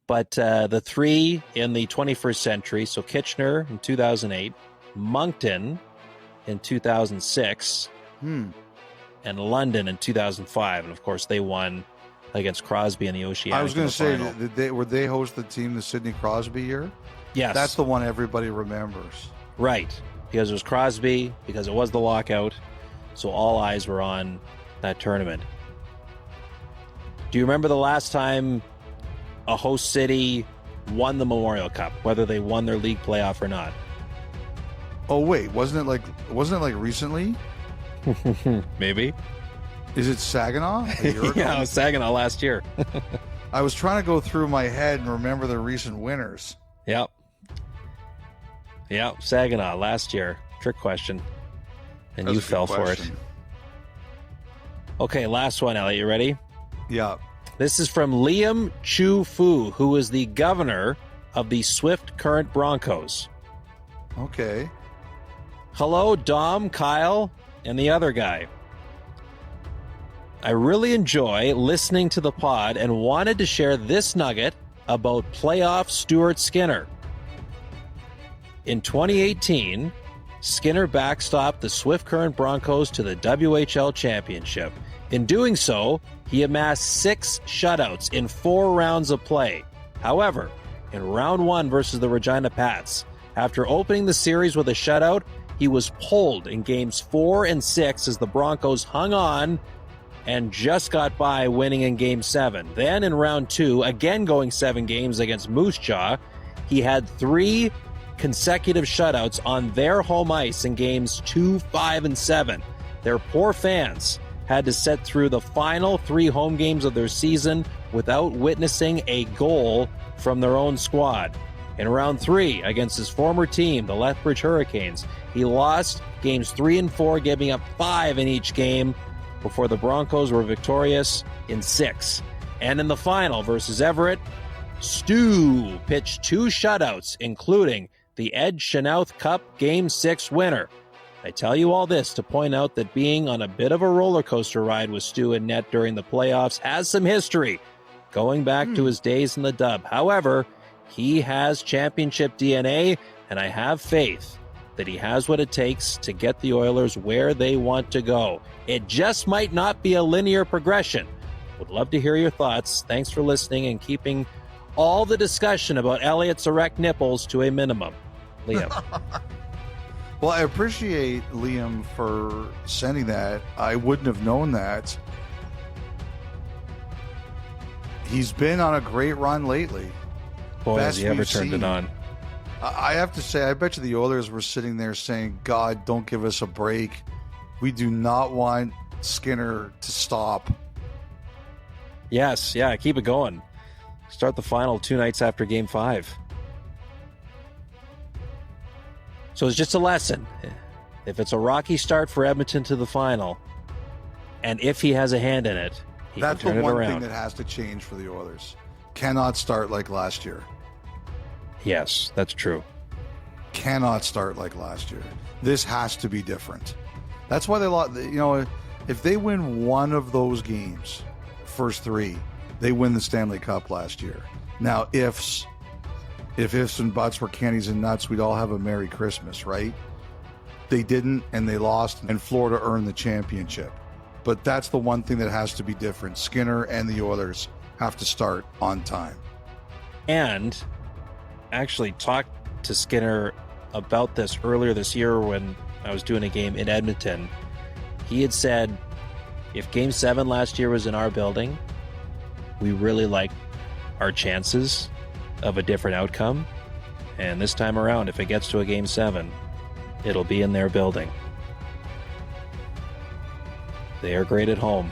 But the three in the 21st century, so Kitchener in 2008, Moncton in 2006, and London in 2005. And, of course, they won against Crosby in the Oceanic. I was going to say, would they host the team the Sidney Crosby year? Yes. That's the one everybody remembers. Right, because it was Crosby, because it was the lockout, so all eyes were on that tournament. Do you remember the last time a host city won the Memorial Cup, whether they won their league playoff or not? Oh wait, wasn't it like recently? Maybe. Is it Saginaw? A year ago? Yeah, it was Saginaw last year. I was trying to go through my head and remember the recent winners. Yep, Saginaw last year. Trick question. And you fell for it. Okay, last one, Elliot. You ready? Yeah. This is from Liam Chu Fu, who is the governor of the Swift Current Broncos. Okay. Hello, Dom, Kyle, and the other guy. I really enjoy listening to the pod and wanted to share this nugget about playoff Stuart Skinner. In 2018, Skinner backstopped the Swift Current Broncos to the WHL Championship. In doing so, he amassed 6 shutouts in 4 rounds of play. However, in round 1 versus the Regina Pats, after opening the series with a shutout, he was pulled in games 4 and 6 as the Broncos hung on and just got by winning in game 7. Then in round 2, again going 7 games against Moose Jaw, he had 3 consecutive shutouts on their home ice in games 2, 5, and 7. Their poor fans had to sit through the final 3 home games of their season without witnessing a goal from their own squad. In round 3, against his former team, the Lethbridge Hurricanes, he lost games 3 and 4, giving up 5 in each game before the Broncos were victorious in 6. And in the final versus Everett, Stu pitched 2 shutouts, including the Ed Chenoweth Cup Game 6 winner. I tell you all this to point out that being on a bit of a roller coaster ride with Stu and net during the playoffs has some history, going back to his days in the Dub. However, he has championship DNA, and I have faith that he has what it takes to get the Oilers where they want to go. It just might not be a linear progression. Would love to hear your thoughts. Thanks for listening and keeping all the discussion about Elliot's erect nipples to a minimum. Liam. Well, I appreciate Liam for sending that. I wouldn't have known that. He's been on a great run lately. Boy, has he ever turned it on. I have to say, I bet you the Oilers were sitting there saying, God, don't give us a break. We do not want Skinner to stop. Yes, yeah, keep it going. Start the final 2 nights after Game 5. So it's just a lesson. If it's a rocky start for Edmonton to the final, and if he has a hand in it, he That's can turn the it one around. thing that has to change for the Oilers. Cannot start like last year. Yes, that's true. Cannot start like last year. This has to be different. That's why they lost. You know, if they win one of those games, first 3, they win the Stanley Cup last year. Now, if ifs and buts were candies and nuts, we'd all have a Merry Christmas, right? They didn't, and they lost, and Florida earned the championship. But that's the one thing that has to be different. Skinner and the Oilers have to start on time. And actually talked to Skinner about this earlier this year when I was doing a game in Edmonton. He had said, if Game 7 last year was in our building, we really like our chances of a different outcome. And this time around, if it gets to a Game 7, it'll be in their building. They are great at home.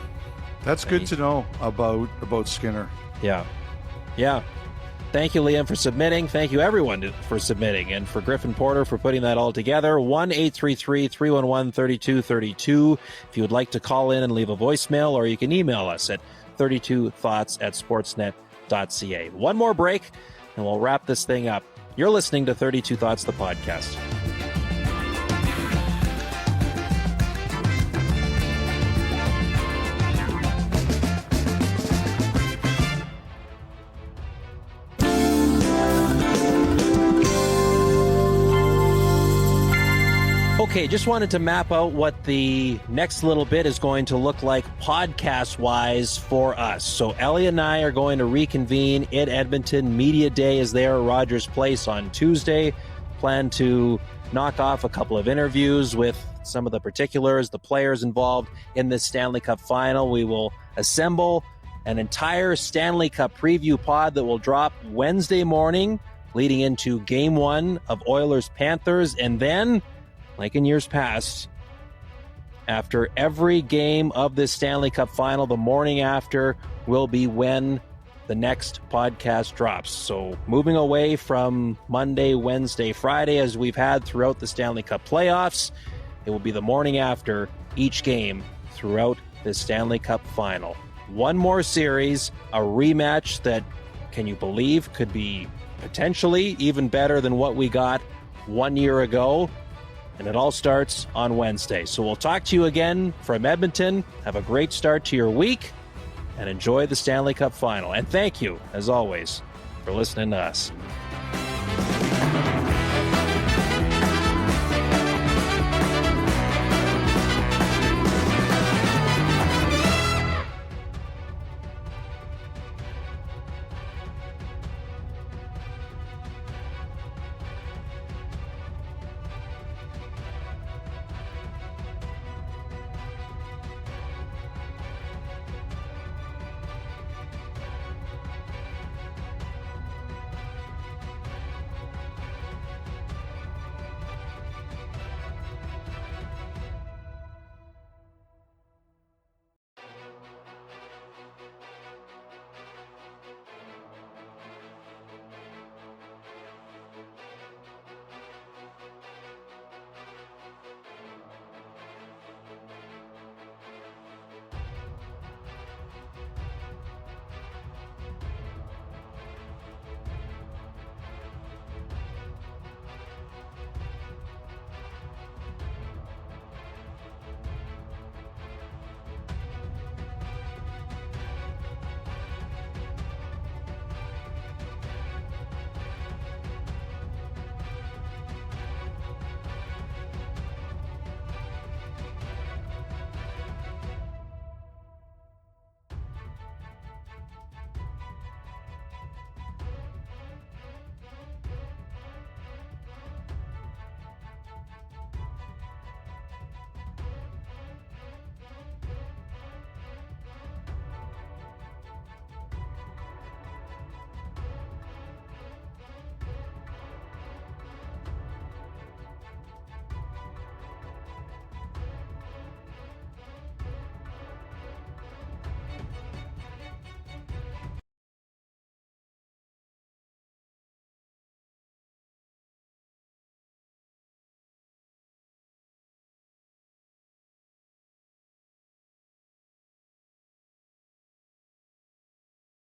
That's good to know about Skinner. Yeah. Yeah. Thank you, Liam, for submitting. Thank you, everyone, for submitting. And for Griffin Porter for putting that all together. 1-833-311-3232. If you would like to call in and leave a voicemail, or you can email us at 32thoughts@sportsnet.ca. One more break, and we'll wrap this thing up. You're listening to 32 Thoughts, the podcast. Okay, just wanted to map out what the next little bit is going to look like podcast-wise for us. So Elliot and I are going to reconvene in Edmonton. Media Day is there at Rogers Place on Tuesday. Plan to knock off a couple of interviews with some of the particulars, the players involved in this Stanley Cup final. We will assemble an entire Stanley Cup preview pod that will drop Wednesday morning, leading into Game 1 of Oilers-Panthers. And then, like in years past, after every game of this Stanley Cup final, the morning after will be when the next podcast drops. So moving away from Monday, Wednesday, Friday, as we've had throughout the Stanley Cup playoffs, it will be the morning after each game throughout this Stanley Cup final. One more series, a rematch that, can you believe, could be potentially even better than what we got 1 year ago. And it all starts on Wednesday. So we'll talk to you again from Edmonton. Have a great start to your week and enjoy the Stanley Cup final. And thank you, as always, for listening to us.